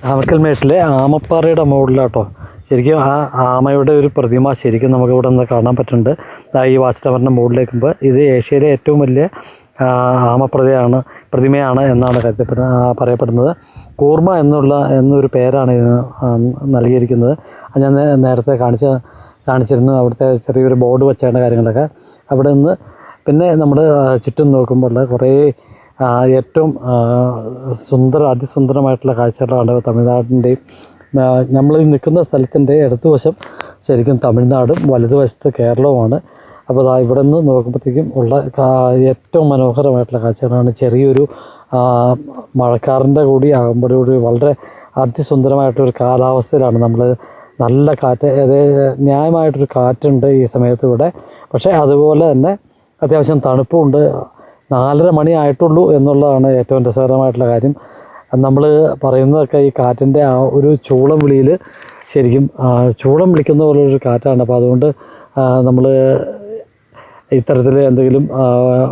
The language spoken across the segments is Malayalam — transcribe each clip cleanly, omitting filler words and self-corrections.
ആമക്കൽമേട്ടിലെ ആമപ്പാറയുടെ മുകളിലാട്ടോ ശരിക്കും ആ ആമയുടെ ഒരു പ്രതിമ ശരിക്കും നമുക്ക് ഇവിടെ നിന്ന് കാണാൻ പറ്റുന്നുണ്ട്. ഈ വാച്ച് ടവറിൻ്റെ മുകളിലേക്കുമ്പോൾ ഇത് ഏഷ്യയിലെ ഏറ്റവും വലിയ പ്രതിമയാണ് എന്നാണ് പറയപ്പെടുന്നത്. കൂർമ്മ എന്നൊരു പേരാണ് ഇതിന് നൽകിയിരിക്കുന്നത്. അത് ഞാൻ നേരത്തെ കാണിച്ചിരുന്നു. അവിടുത്തെ ചെറിയൊരു ബോർഡ് വെച്ചാണ് കാര്യങ്ങളൊക്കെ. അവിടെ നിന്ന് പിന്നെ നമ്മൾ ചുറ്റും നോക്കുമ്പോൾ കുറേ ഏറ്റവും അതിസുന്ദരമായിട്ടുള്ള കാഴ്ചകളാണ് തമിഴ്നാടിൻ്റെയും. നമ്മൾ നിൽക്കുന്ന സ്ഥലത്തിൻ്റെ ഇടതുവശം ശരിക്കും തമിഴ്നാടും വലതുവശത്ത് കേരളവുമാണ്. അപ്പോൾ ഇവിടെ നിന്ന് നോക്കുമ്പോഴത്തേക്കും ഉള്ള ഏറ്റവും മനോഹരമായിട്ടുള്ള കാഴ്ചകളാണ്. ചെറിയൊരു മഴക്കാറിൻ്റെ കൂടി ആകുമ്പോഴൂടി വളരെ അതിസുന്ദരമായിട്ടൊരു കാലാവസ്ഥയിലാണ് നമ്മൾ. നല്ല കാറ്റ്, ന്യായമായിട്ടൊരു കാറ്റുണ്ട് ഈ സമയത്ത് ഇവിടെ. പക്ഷേ അതുപോലെ തന്നെ അത്യാവശ്യം തണുപ്പുമുണ്ട്. 4:30 മണി ആയിട്ടുള്ളൂ എന്നുള്ളതാണ് ഏറ്റവും രസകരമായിട്ടുള്ള കാര്യം. നമ്മൾ പറയുന്നതൊക്കെ ഈ കാറ്റിൻ്റെ ആ ഒരു ചൂളം വിളിയിൽ ശരിക്കും ചൂളം വിളിക്കുന്ന പോലൊരു കാറ്റാണ്. അപ്പോൾ അതുകൊണ്ട് നമ്മൾ ഇത്തരത്തിൽ എന്തെങ്കിലും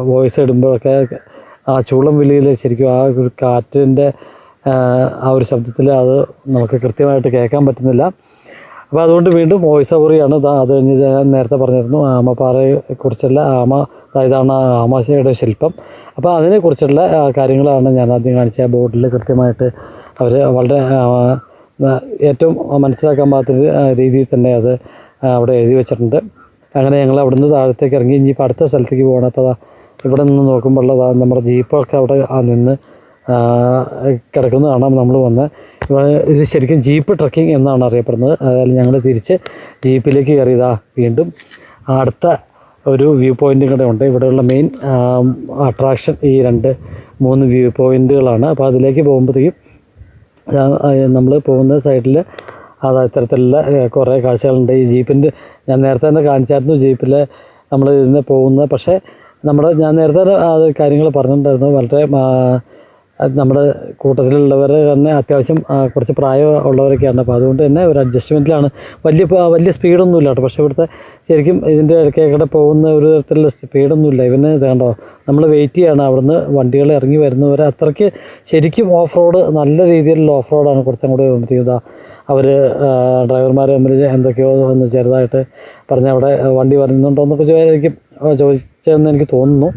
വോയിസ് ഇടുമ്പോഴൊക്കെ ആ ചൂളം വിളിയിൽ ശരിക്കും ആ ഒരു കാറ്റിൻ്റെ ആ ഒരു ശബ്ദത്തിൽ അത് നമുക്ക് കൃത്യമായിട്ട് കേൾക്കാൻ പറ്റുന്നില്ല. അപ്പോൾ അതുകൊണ്ട് വീണ്ടും വോയിസ് ഓവറിയാണ്. അത് കഴിഞ്ഞ് ഞാൻ നേരത്തെ പറഞ്ഞിരുന്നു ആമപ്പാറയെക്കുറിച്ചുള്ള ഇതാണ് ആമയുടെ ശില്പം. അപ്പോൾ അതിനെക്കുറിച്ചുള്ള കാര്യങ്ങളാണ് ഞാൻ ആദ്യം കാണിച്ച ബോർഡിൽ കൃത്യമായിട്ട് അവർ വളരെ ഏറ്റവും മനസ്സിലാക്കാൻ പറ്റാത്ത രീതിയിൽ തന്നെ അത് അവിടെ എഴുതി വെച്ചിട്ടുണ്ട്. അങ്ങനെ ഞങ്ങൾ അവിടെ നിന്ന് താഴത്തേക്ക് ഇറങ്ങി ഇനിയിപ്പോൾ അടുത്ത സ്ഥലത്തേക്ക് പോകണം. അപ്പോൾ ഇവിടെ നിന്ന് നോക്കുമ്പോൾ നമ്മുടെ ജീപ്പൊക്കെ അവിടെ നിന്ന് കിടക്കുന്നത് കാണാം. നമ്മൾ വന്ന് ഇത് ശരിക്കും ജീപ്പ് ട്രക്കിംഗ് എന്നാണ് അറിയപ്പെടുന്നത്. അതായത് ഞങ്ങൾ തിരിച്ച് ജീപ്പിലേക്ക് കയറിയതാ. വീണ്ടും അടുത്ത ഒരു വ്യൂ പോയിൻറ്റും കൂടെ ഉണ്ട്. ഇവിടെയുള്ള മെയിൻ അട്രാക്ഷൻ ഈ 2-3 വ്യൂ പോയിൻറ്റുകളാണ്. അപ്പോൾ അതിലേക്ക് പോകുമ്പോഴത്തേക്കും നമ്മൾ പോകുന്ന സൈഡിൽ ഇത്തരത്തിലുള്ള കുറേ കാഴ്ചകളുണ്ട്. ഈ ജീപ്പിൻ്റെ ഞാൻ നേരത്തെ തന്നെ കാണിച്ചായിരുന്നു. ജീപ്പിൽ നമ്മൾ ഇതിന് പോകുന്നത്. പക്ഷേ ഞാൻ നേരത്തെ അത് കാര്യങ്ങൾ പറഞ്ഞിട്ടുണ്ടായിരുന്നു. വളരെ നമ്മുടെ കൂട്ടത്തിലുള്ളവർ തന്നെ അത്യാവശ്യം കുറച്ച് പ്രായമുള്ളവരൊക്കെയാണ്. അപ്പോൾ അതുകൊണ്ട് തന്നെ ഒരു അഡ്ജസ്റ്റ്മെൻറ്റിലാണ്. വലിയ സ്പീഡൊന്നുമില്ല കേട്ടോ. പക്ഷേ ഇവിടുത്തെ ശരിക്കും ഇതിൻ്റെ ഇടയ്ക്കൊക്കെ പോകുന്ന ഒരു തരത്തിലുള്ള സ്പീഡൊന്നുമില്ല. ഇവന് ഇതാണ്ടോ നമ്മൾ വെയിറ്റ് ചെയ്യാണ്. അവിടുന്ന് വണ്ടികൾ ഇറങ്ങി വരുന്നവരെ അത്രയ്ക്ക് ശരിക്കും ഓഫ് റോഡ്, നല്ല രീതിയിലുള്ള ഓഫ് റോഡാണ്. കുറച്ചും കൂടെ ചെയ്യുക അവർ ഡ്രൈവർമാർ തമ്മിൽ എന്തൊക്കെയോ ഒന്ന് ചെറുതായിട്ട് പറഞ്ഞ് അവിടെ വണ്ടി വരുന്നുണ്ടോ എന്നൊക്കെ ചോദിച്ചതെന്ന് എനിക്ക് തോന്നുന്നു.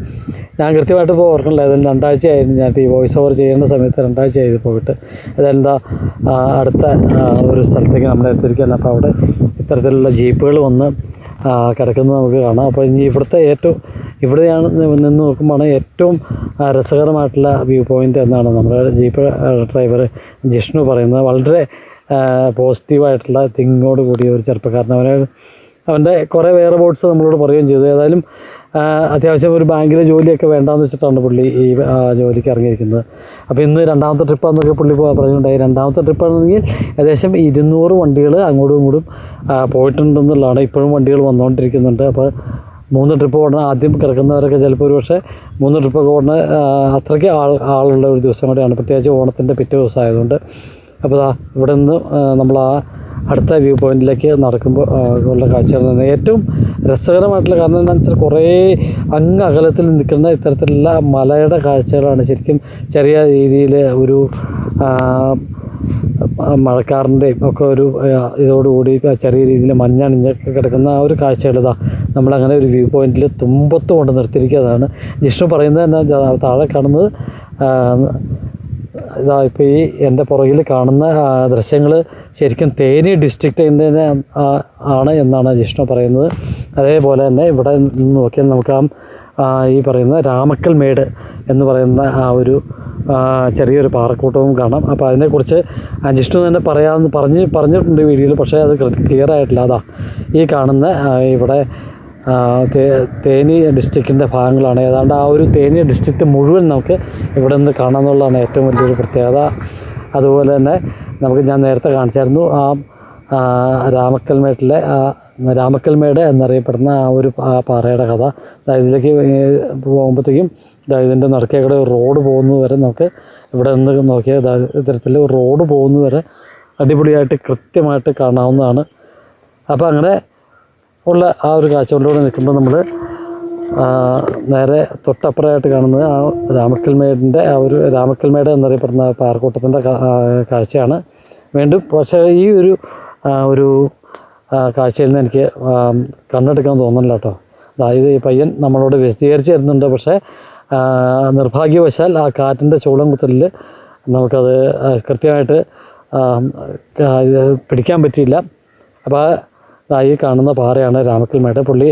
ഞാൻ കൃത്യമായിട്ട് ഇപ്പോൾ ഓർക്കണില്ല. ഏതായാലും 2 ആഴ്ചയായിരുന്നു ഞാൻ ഈ വോയിസ് ഓവർ ചെയ്യുന്ന സമയത്ത്. 2 ആഴ്ചയായി പോയിട്ട്. ഏതായാലും അടുത്ത ഒരു സ്ഥലത്തേക്ക് നമ്മൾ എത്തിയിരിക്കുകയല്ല. അപ്പോൾ അവിടെ ഇത്തരത്തിലുള്ള ജീപ്പുകൾ വന്ന് കിടക്കുന്നത് നമുക്ക് കാണാം. അപ്പോൾ ഇനി ഇവിടെയാണ് നിന്ന് നോക്കുമ്പോഴാണ് ഏറ്റവും രസകരമായിട്ടുള്ള വ്യൂ പോയിൻ്റ് എന്നാണ് നമ്മുടെ ജീപ്പ് ഡ്രൈവർ ജിഷ്ണു പറയുന്നത്. വളരെ പോസിറ്റീവായിട്ടുള്ള തിങ്ങോട് കൂടിയ ഒരു ചെറുപ്പക്കാരൻ. അവൻ്റെ കുറേ വേറെ ബോർഡ്സ് നമ്മളോട് പറയുകയും ചെയ്തു. ഏതായാലും അത്യാവശ്യം ഒരു ബാങ്കിലെ ജോലിയൊക്കെ വേണ്ടാന്ന് വെച്ചിട്ടാണ് പുള്ളി ഈ ജോലിക്ക് ഇറങ്ങിയിരിക്കുന്നത്. അപ്പോൾ ഇന്ന് 2ാമത്തെ ട്രിപ്പാന്നൊക്കെ പുള്ളി പറഞ്ഞിട്ടുണ്ടായി. 2ാമത്തെ ട്രിപ്പാണെങ്കിൽ ഏകദേശം 200 വണ്ടികൾ അങ്ങോട്ടും ഇങ്ങോട്ടും പോയിട്ടുണ്ടെന്നുള്ളതാണ്. ഇപ്പോഴും വണ്ടികൾ വന്നുകൊണ്ടിരിക്കുന്നുണ്ട്. അപ്പോൾ 3 ട്രിപ്പ് ഓടണം. ആദ്യം കിടക്കുന്നവരൊക്കെ ചിലപ്പോൾ ഒരു പക്ഷേ 3 ട്രിപ്പൊക്കെ ഓടണ അത്രയ്ക്ക് ആളുള്ള ഒരു ദിവസം കൂടെയാണ്. പ്രത്യേകിച്ച് ഓണത്തിൻ്റെ പിറ്റേ ദിവസം ആയതുകൊണ്ട്. അപ്പോൾ ഇവിടെ നിന്ന് നമ്മൾ അടുത്ത വ്യൂ പോയിൻറ്റിലേക്ക് നടക്കുമ്പോൾ ഉള്ള കാഴ്ചകൾ ഏറ്റവും രസകരമായിട്ടുള്ള കാരണം എന്താണെന്ന് വെച്ചാൽ കുറേ അകലത്തിൽ നിൽക്കുന്ന ഇത്തരത്തിലുള്ള മലയുടെ കാഴ്ചകളാണ്. ശരിക്കും ചെറിയ രീതിയിൽ ഒരു മഴക്കാറിൻ്റെയും ഒക്കെ ഒരു ഇതോടുകൂടി ചെറിയ രീതിയിൽ മഞ്ഞണിഞ്ഞൊക്കെ കിടക്കുന്ന ആ ഒരു കാഴ്ചകൾ നമ്മളങ്ങനെ ഒരു വ്യൂ പോയിൻറ്റിൽ തുമ്പത്ത് കൊണ്ട് നിർത്തിയിരിക്കുന്നതാണ്. ജിഷ്ണു പറയുന്നത് തന്നെ താഴെ കാണുന്നത് ഇപ്പോൾ ഈ എൻ്റെ പുറകിൽ കാണുന്ന ദൃശ്യങ്ങൾ ശരിക്കും തേനി ഡിസ്ട്രിക്റ്റിൻ്റെ ആണ് എന്നാണ് ജിഷ്ണു പറയുന്നത്. അതേപോലെ തന്നെ ഇവിടെ നിന്ന് നോക്കിയാൽ നമുക്ക് ഈ പറയുന്ന രാമക്കൽമേട് എന്ന് പറയുന്ന ആ ഒരു ചെറിയൊരു പാറക്കൂട്ടവും കാണാം. അപ്പോൾ അതിനെക്കുറിച്ച് ജിഷ്ണു തന്നെ പറഞ്ഞിട്ടുണ്ട് വീഡിയോയിൽ. പക്ഷേ അത് ക്ലിയർ ആയിട്ടില്ല. ഈ കാണുന്ന ഇവിടെ തേനി ഡിസ്ട്രിക്റ്റിൻ്റെ ഭാഗങ്ങളാണ്. ഏതാണ്ട് ആ ഒരു തേനി ഡിസ്ട്രിക്റ്റ് മുഴുവൻ നമുക്ക് ഇവിടെ നിന്ന് കാണാമെന്നുള്ളതാണ് ഏറ്റവും വലിയൊരു പ്രത്യേകത. അതുപോലെ തന്നെ ഞാൻ നേരത്തെ കാണിച്ചായിരുന്നു രാമക്കൽമേട് എന്നറിയപ്പെടുന്ന ആ പാറയുടെ കഥ. ഇതിലേക്ക് പോകുമ്പോഴത്തേക്കും ഇതിൻ്റെ നടുക്കേക്കൂടെ ഒരു റോഡ് പോകുന്നത് വരെ നമുക്ക് ഇവിടെ നിന്ന് നോക്കിയാൽ ഇത്തരത്തിൽ റോഡ് പോകുന്നത് വരെ അടിപൊളിയായിട്ട് കൃത്യമായിട്ട് കാണാവുന്നതാണ്. അപ്പോൾ അങ്ങനെ ഉള്ള ആ ഒരു കാഴ്ചകളിലൂടെ നിൽക്കുമ്പോൾ നമ്മൾ നേരെ തൊട്ടപ്പുറമായിട്ട് കാണുന്നത് ആ രാമക്കൽമേടിൻ്റെ ആ ഒരു രാമക്കൽമേട് എന്നറിയപ്പെടുന്ന പാറക്കൂട്ടത്തിൻ്റെ കാഴ്ചയാണ്. വീണ്ടും പക്ഷേ ഈ ഒരു കാഴ്ചയിൽ നിന്ന് എനിക്ക് കണ്ണെടുക്കാൻ തോന്നുന്നില്ല കേട്ടോ. അതായത് ഈ പയ്യൻ നമ്മളോട് വിശദീകരിച്ച് തരുന്നുണ്ട്, പക്ഷേ നിർഭാഗ്യവശാൽ ആ കാറ്റിൻ്റെ ചൂളം കുത്തലിൽ നമുക്കത് കൃത്യമായിട്ട് പിടിക്കാൻ പറ്റിയില്ല. അപ്പോൾ ഈ കാണുന്ന പാറയാണ് രാമക്കൽമേട്. പുള്ളി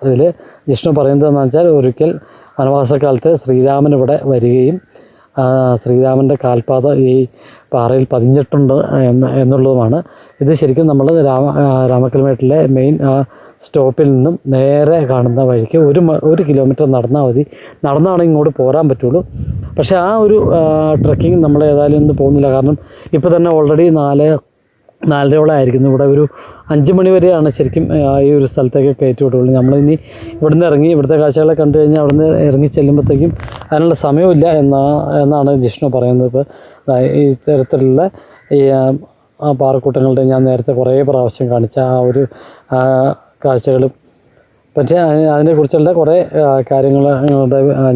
ഇതിൽ ജിഷ്ണു പറയുന്നതെന്ന് വെച്ചാൽ ഒരിക്കൽ വനവാസക്കാലത്ത് ശ്രീരാമൻ ഇവിടെ വരികയും ശ്രീരാമൻ്റെ കാൽപാത ഈ പാറയിൽ പതിഞ്ഞിട്ടുണ്ട് എന്നുള്ളതുമാണ്. ഇത് ശരിക്കും നമ്മൾ രാമക്കൽമേട്ടിലെ മെയിൻ സ്റ്റോപ്പിൽ നിന്നും നേരെ കാണുന്ന വഴിക്ക് 1 കിലോമീറ്റർ നടന്നാൽ മതി. നടന്നാണ് ഇങ്ങോട്ട് പോരാൻ പറ്റുള്ളൂ. പക്ഷേ ആ ഒരു ട്രക്കിംഗ് നമ്മൾ ഏതായാലും ഒന്നും പോകുന്നില്ല. കാരണം ഇപ്പോൾ തന്നെ ഓൾറെഡി 4:30 ആയിരിക്കുന്നു. ഇവിടെ ഒരു 5 മണി വരെയാണ് ശരിക്കും ഈ ഒരു സ്ഥലത്തേക്ക് കയറ്റി വിടുള്ളൂ. നമ്മളിനി ഇവിടുന്ന് ഇറങ്ങി ഇവിടുത്തെ കാഴ്ചകളെ കണ്ടു കഴിഞ്ഞാൽ അവിടുന്ന് ഇറങ്ങി ചെല്ലുമ്പോഴത്തേക്കും അതിനുള്ള സമയമില്ല എന്നാണ് ജിഷ്ണു പറയുന്നത്. ഇപ്പോൾ ഈ തരത്തിലുള്ള ഈ പാറക്കൂട്ടങ്ങളുടെ ഞാൻ നേരത്തെ കുറേ പ്രാവശ്യം കാണിച്ച ആ ഒരു കാഴ്ചകളും പക്ഷേ അതിനെക്കുറിച്ചുള്ള കുറേ കാര്യങ്ങൾ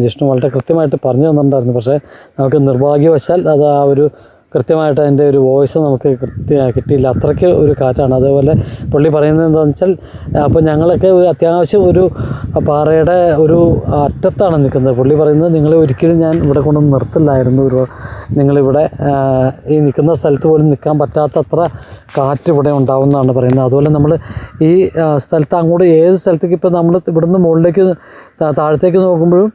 ജിഷ്ണു വളരെ കൃത്യമായിട്ട് പറഞ്ഞു തന്നിട്ടുണ്ടായിരുന്നു. പക്ഷേ നമുക്ക് നിർഭാഗ്യവശാൽ അത് ആ ഒരു കൃത്യമായിട്ട് അതിൻ്റെ ഒരു വോയിസ് നമുക്ക് കിട്ടിയില്ല. അത്രയ്ക്ക് ഒരു കാറ്റാണ്. അതേപോലെ പുള്ളി പറയുന്നത് എന്താണെന്ന് വെച്ചാൽ അപ്പോൾ ഞങ്ങളൊക്കെ അത്യാവശ്യം ഒരു പാറയുടെ ഒരു അറ്റത്താണ് നിൽക്കുന്നത്. പുള്ളി പറയുന്നത് നിങ്ങൾ ഒരിക്കലും ഞാൻ ഇവിടെ കൊണ്ടൊന്നും നിർത്തില്ലായിരുന്നു, നിങ്ങളിവിടെ ഈ നിൽക്കുന്ന സ്ഥലത്ത് പോലും നിൽക്കാൻ പറ്റാത്തത്ര കാറ്റ് ഇവിടെ ഉണ്ടാവുമെന്നാണ് പറയുന്നത്. അതുപോലെ നമ്മൾ ഈ സ്ഥലത്ത് അങ്ങോട്ട് ഏത് സ്ഥലത്തേക്ക് ഇപ്പോൾ നമ്മൾ ഇവിടുന്ന് മുകളിലേക്ക് താഴത്തേക്ക് നോക്കുമ്പോഴും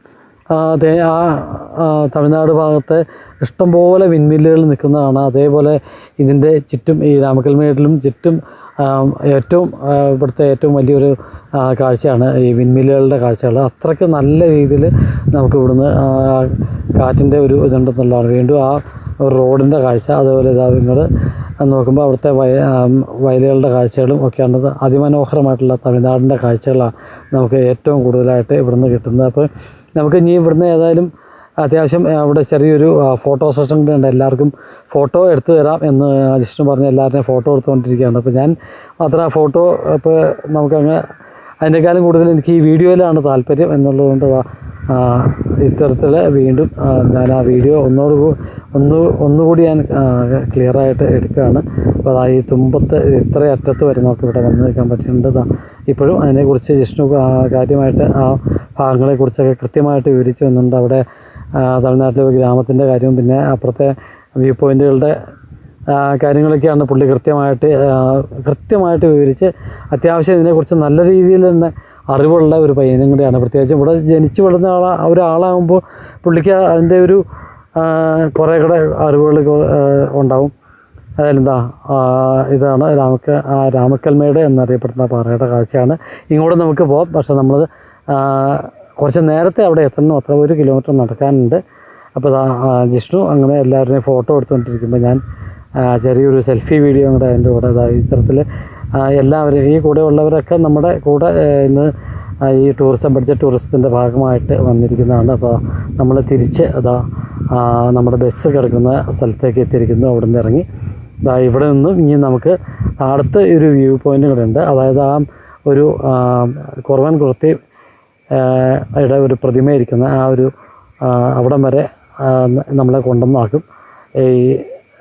തമിഴ്നാട് ഭാഗത്തെ ഇഷ്ടംപോലെ വിൻമില്ലുകൾ നിൽക്കുന്നതാണ്. അതേപോലെ ഇതിൻ്റെ ചുറ്റും ഈ രാമക്കൽമേട്ടിലും ചുറ്റും ഇവിടുത്തെ ഏറ്റവും വലിയൊരു കാഴ്ചയാണ് ഈ വിൻമില്ലുകളുടെ കാഴ്ചകൾ. അത്രയ്ക്ക് നല്ല രീതിയിൽ നമുക്ക് ഇവിടുന്ന് കാറ്റിൻ്റെ ഒരു ഇതുണ്ടെന്നുള്ളതാണ്. വീണ്ടും ആ ഒരു റോഡിൻ്റെ കാഴ്ച, അതേപോലെ നിങ്ങൾ നോക്കുമ്പോൾ അവിടുത്തെ വയലുകളുടെ കാഴ്ചകളും ഒക്കെയാണ്. അതിമനോഹരമായിട്ടുള്ള തമിഴ്നാടിൻ്റെ കാഴ്ചകളാണ് നമുക്ക് ഏറ്റവും കൂടുതലായിട്ട് ഇവിടുന്ന് കിട്ടുന്നത്. അപ്പോൾ നമുക്ക് ഇനി ഇവിടുന്ന് ഏതായാലും അത്യാവശ്യം അവിടെ ചെറിയൊരു ഫോട്ടോ സെഷൻ കൂടെ ഉണ്ട്. എല്ലാവർക്കും ഫോട്ടോ എടുത്തു തരാം എന്ന് ജിഷ്ണു പറഞ്ഞ് എല്ലാവരുടെയും ഫോട്ടോ എടുത്തുകൊണ്ടിരിക്കുകയാണ്. അപ്പോൾ ഞാൻ മാത്രം ആ ഫോട്ടോ ഇപ്പോൾ നമുക്കങ്ങ് അതിനേക്കാളും കൂടുതൽ എനിക്ക് ഈ വീഡിയോയിലാണ് താല്പര്യം എന്നുള്ളതുകൊണ്ട് ഇത്തരത്തിൽ വീണ്ടും ഞാൻ ആ വീഡിയോ ഒന്നുകൂടി ഞാൻ ക്ലിയറായിട്ട് എടുക്കുകയാണ്. അപ്പോൾ ഈ തുമ്പത്ത് ഇത്ര അറ്റത്ത് വരെ നമുക്ക് ഇവിടെ വന്ന് നിൽക്കാൻ പറ്റുന്നുണ്ട്. ഇപ്പോഴും അതിനെക്കുറിച്ച് ജിഷ്ണു കാര്യമായിട്ട് ആ ഭാഗങ്ങളെക്കുറിച്ചൊക്കെ കൃത്യമായിട്ട് വിവരിച്ചു വന്നിട്ടുണ്ട്. അവിടെ തമിഴ്നാട്ടിലെ ഗ്രാമത്തിൻ്റെ കാര്യവും പിന്നെ അപ്പുറത്തെ വ്യൂ പോയിൻറ്റുകളുടെ കാര്യങ്ങളൊക്കെയാണ് പുള്ളി കൃത്യമായിട്ട് വിവരിച്ച് അത്യാവശ്യം ഇതിനെക്കുറിച്ച് നല്ല രീതിയിൽ തന്നെ അറിവുള്ള ഒരു പയ്യനും കൂടിയാണ്. പ്രത്യേകിച്ചും ഇവിടെ ജനിച്ചു വളർന്ന ഒരാളാകുമ്പോൾ പുള്ളിക്ക് അതിൻ്റെ ഒരു കുറേ കൂടെ അറിവുകൾ ഉണ്ടാവും. അതായത് ഇതാണ് രാമക്കൽമേട് എന്നറിയപ്പെടുന്ന പാറയുടെ കാഴ്ചയാണ്. ഇങ്ങോട്ട് നമുക്ക് പോകാം, പക്ഷേ നമ്മൾ കുറച്ച് നേരത്തെ അവിടെ എത്തണം. അത്ര 1 കിലോമീറ്റർ നടക്കാനുണ്ട്. അപ്പോൾ ജിഷ്ണു അങ്ങനെ എല്ലാവരുടെയും ഫോട്ടോ എടുത്തുകൊണ്ടിരിക്കുമ്പോൾ ഞാൻ ചെറിയൊരു സെൽഫി വീഡിയോ കൂടെ അതിൻ്റെ കൂടെ ഇത്തരത്തിൽ എല്ലാവരും ഈ കൂടെ ഉള്ളവരൊക്കെ നമ്മുടെ കൂടെ ഇന്ന് ഈ ടൂറിസത്തിൻ്റെ ഭാഗമായിട്ട് വന്നിരിക്കുന്നതാണ്. അപ്പോൾ നമ്മൾ തിരിച്ച് നമ്മുടെ ബസ് കിടക്കുന്ന സ്ഥലത്തേക്ക് എത്തിയിരിക്കുന്നു. അവിടെ നിന്ന് ഇറങ്ങി ഇവിടെ നിന്നും ഇനി നമുക്ക് അടുത്ത ഒരു വ്യൂ പോയിൻ്റ് കൂടെ ഉണ്ട്. അതായത് ഒരു കുറവൻ കുർത്തി ഒരു പ്രതിമ ഇരിക്കുന്ന അവിടം വരെ നമ്മളെ കൊണ്ടുവന്നാക്കും. ഈ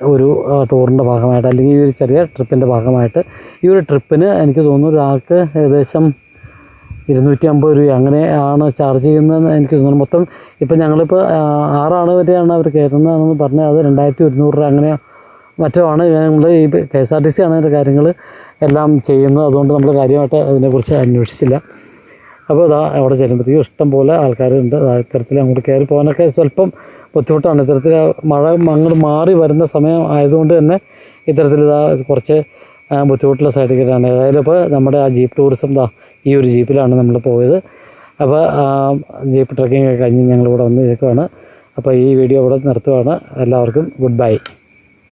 ഒരു ടൂറിൻ്റെ ഭാഗമായിട്ട് അല്ലെങ്കിൽ ഈ ഒരു ചെറിയ ട്രിപ്പിൻ്റെ ഭാഗമായിട്ട്. ഈ ഒരു ട്രിപ്പിന് എനിക്ക് തോന്നുന്നു ഒരാൾക്ക് ഏകദേശം 250 രൂപ അങ്ങനെയാണ് ചാർജ് ചെയ്യുന്നതെന്ന് എനിക്ക് തോന്നുന്നു. മൊത്തം ഇപ്പം ഞങ്ങളിപ്പോൾ 6 ആൾ വരെയാണ് അവർ കയറുന്നതെന്ന് പറഞ്ഞാൽ അത് 2100 രൂപ അങ്ങനെ മറ്റോ ആണ്. നമ്മൾ ഈ KSRTC ആണ് അതിൻ്റെ കാര്യങ്ങൾ എല്ലാം ചെയ്യുന്നത്. അതുകൊണ്ട് നമ്മൾ കാര്യമായിട്ട് അതിനെക്കുറിച്ച് അന്വേഷിച്ചില്ല. അപ്പോൾ അവിടെ ചെല്ലുമ്പോഴത്തേക്കും ഇഷ്ടം പോലെ ആൾക്കാരുണ്ട്. ഇത്തരത്തിൽ അങ്ങോട്ട് കയറി പോകാനൊക്കെ സ്വല്പം ബുദ്ധിമുട്ടാണ്. ഇത്തരത്തിൽ മഴ അങ്ങോട്ട് മാറി വരുന്ന സമയം ആയതുകൊണ്ട് തന്നെ ഇത്തരത്തിൽ കുറച്ച് ബുദ്ധിമുട്ടുള്ള സൈഡിലേക്കാണ്. ഏതായാലും ഇപ്പോൾ നമ്മുടെ ആ ജീപ്പ് ടൂറിസം ഈ ഒരു ജീപ്പിലാണ് നമ്മൾ പോയത്. അപ്പോൾ ജീപ്പ് ട്രക്കിംഗ് ഒക്കെ കഴിഞ്ഞ് ഞങ്ങളിവിടെ വന്ന് നിൽക്കുകയാണ്. അപ്പോൾ ഈ വീഡിയോ ഇവിടെ നിർത്തുകയാണ്. എല്ലാവർക്കും ഗുഡ് ബൈ.